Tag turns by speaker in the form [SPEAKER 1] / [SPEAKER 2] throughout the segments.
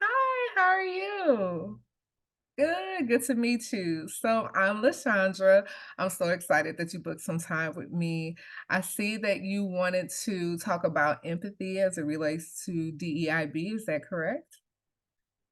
[SPEAKER 1] Hi, how are you? Good to meet you. So I'm Lashandra. I'm so excited that you booked some time with me. I see that you wanted to talk about empathy as it relates to DEIB. Is that correct?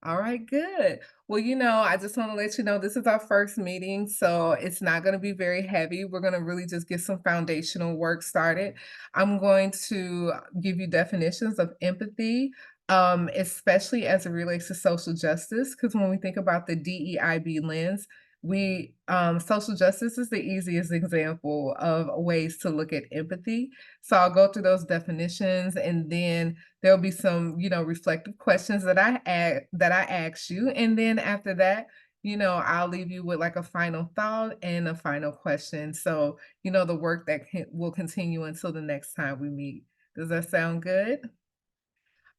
[SPEAKER 1] All right, good. Well, I just want to let you know this is our first meeting, so it's not going to be very heavy. We're going to really just get some foundational work started. I'm going to give you definitions of empathy, especially as it relates to social justice, because when we think about the DEIB lens, we social justice is the easiest example of ways to look at empathy. So I'll go through those definitions and then there'll be some, reflective questions that I ask you, and then after that, I'll leave you with like a final thought and a final question. So, the work will continue until the next time we meet. Does that sound good?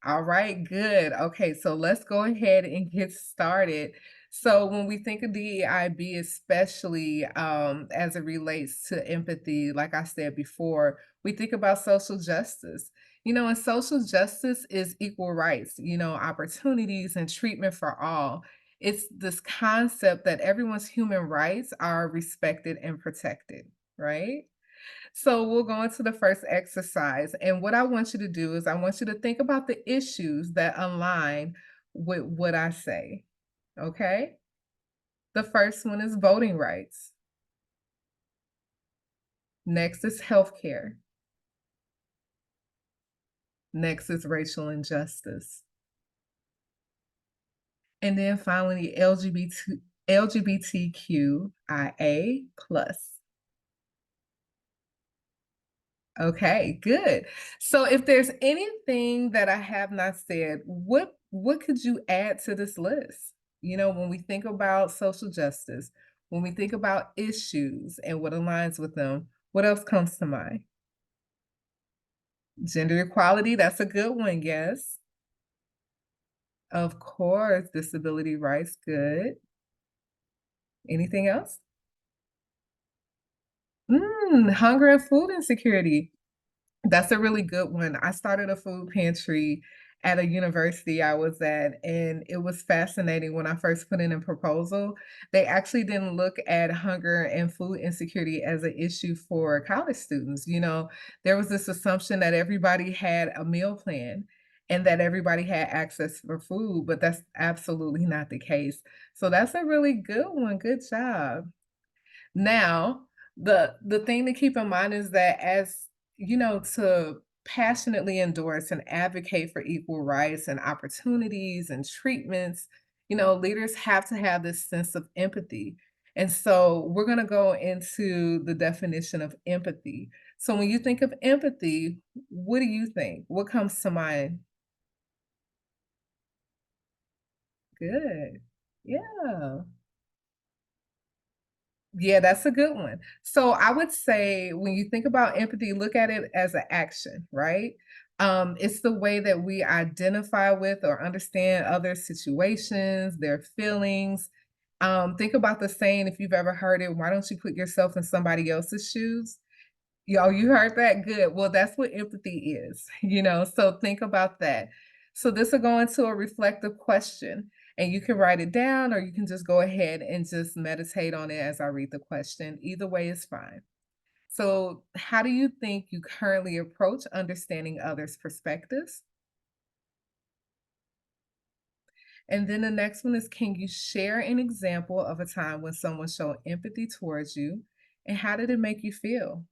[SPEAKER 1] All right, good. Okay, so let's go ahead and get started. So, when we think of DEIB, especially as it relates to empathy, like I said before, we think about social justice. And social justice is equal rights, opportunities and treatment for all. It's this concept that everyone's human rights are respected and protected, right? So we'll go into the first exercise. And what I want you to do is I want you to think about the issues that align with what I say. Okay. The first one is voting rights. Next is healthcare. Next is racial injustice. And then finally, LGBTQIA plus. Okay, good. So if there's anything that I have not said, what could you add to this list? When we think about social justice, when we think about issues and what aligns with them, what else comes to mind? Gender equality, that's a good one, yes. Of course, disability rights, good. Anything else? Hunger and food insecurity. That's a really good one. I started a food pantry at a university I was at, and it was fascinating when I first put in a proposal. They actually didn't look at hunger and food insecurity as an issue for college students. There was this assumption that everybody had a meal plan and that everybody had access for food, but that's absolutely not the case. So that's a really good one. Good job. Now, the thing to keep in mind is that to passionately endorse and advocate for equal rights and opportunities and treatments, leaders have to have this sense of empathy. And so we're going to go into the definition of empathy. So when you think of empathy, what do you think? What comes to mind? Good. Yeah. Yeah, that's a good one. So I would say when you think about empathy, look at it as an action, right? It's the way that we identify with or understand other situations, their feelings. Think about the saying, if you've ever heard it, why don't you put yourself in somebody else's shoes? Yo, you heard that? Good. Well, that's what empathy is, so think about that. So this will go into a reflective question, and you can write it down or you can just go ahead and just meditate on it as I read the question. Either way is fine. So, how do you think you currently approach understanding others' perspectives? And then the next one is, can you share an example of a time when someone showed empathy towards you, and how did it make you feel?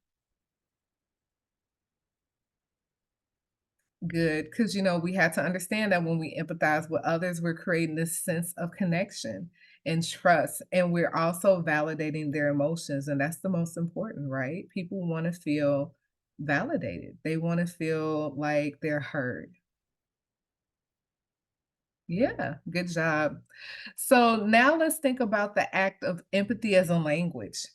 [SPEAKER 1] Good, because we have to understand that when we empathize with others, we're creating this sense of connection and trust, and we're also validating their emotions, and that's the most important, right? People want to feel validated. They want to feel like they're heard. Yeah, good job. So now let's think about the act of empathy as a language.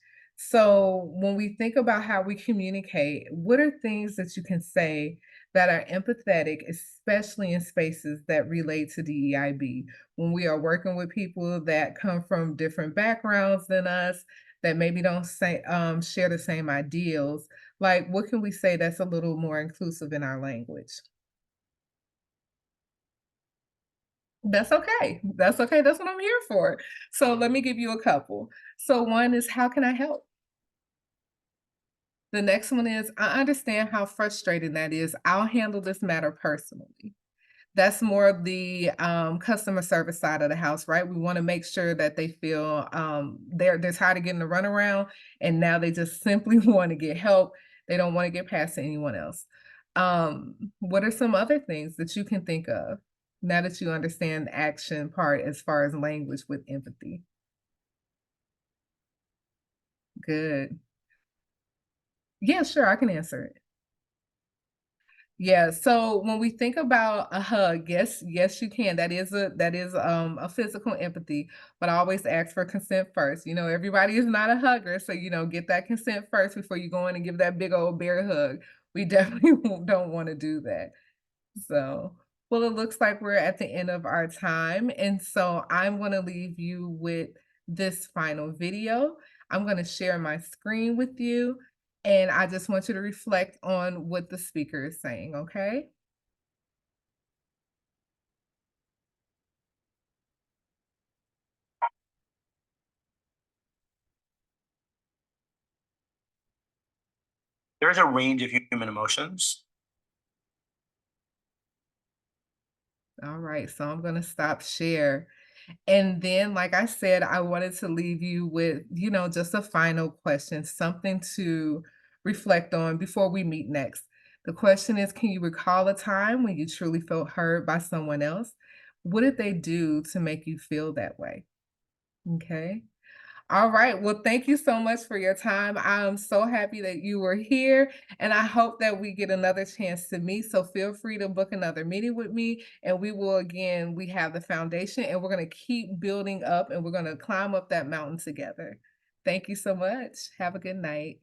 [SPEAKER 1] So when we think about how we communicate, what are things that you can say that are empathetic, especially in spaces that relate to DEIB? When we are working with people that come from different backgrounds than us, that maybe don't share the same ideals, like what can we say that's a little more inclusive in our language? That's okay. That's okay. That's what I'm here for. So let me give you a couple. So one is, how can I help? The next one is, I understand how frustrating that is. I'll handle this matter personally. That's more of the customer service side of the house, right? We want to make sure that they feel they're tired of getting the runaround, and now they just simply want to get help. They don't want to get past to anyone else. What are some other things that you can think of now that you understand the action part as far as language with empathy? Good. Yeah, sure, I can answer it. Yeah, so when we think about a hug, yes, you can. That is a physical empathy, but I always ask for consent first. Everybody is not a hugger, so get that consent first before you go in and give that big old bear hug. We definitely don't want to do that. So, well, it looks like we're at the end of our time. And so I'm going to leave you with this final video. I'm going to share my screen with you. And I just want you to reflect on what the speaker is saying, okay?
[SPEAKER 2] There's a range of human emotions.
[SPEAKER 1] All right, so I'm going to stop share. And then, like I said, I wanted to leave you with, just a final question, something to reflect on before we meet next. The question is, can you recall a time when you truly felt heard by someone else? What did they do to make you feel that way? Okay. All right. Well, thank you so much for your time. I'm so happy that you were here, and I hope that we get another chance to meet. So feel free to book another meeting with me, and we have the foundation, and we're going to keep building up, and we're going to climb up that mountain together. Thank you so much. Have a good night.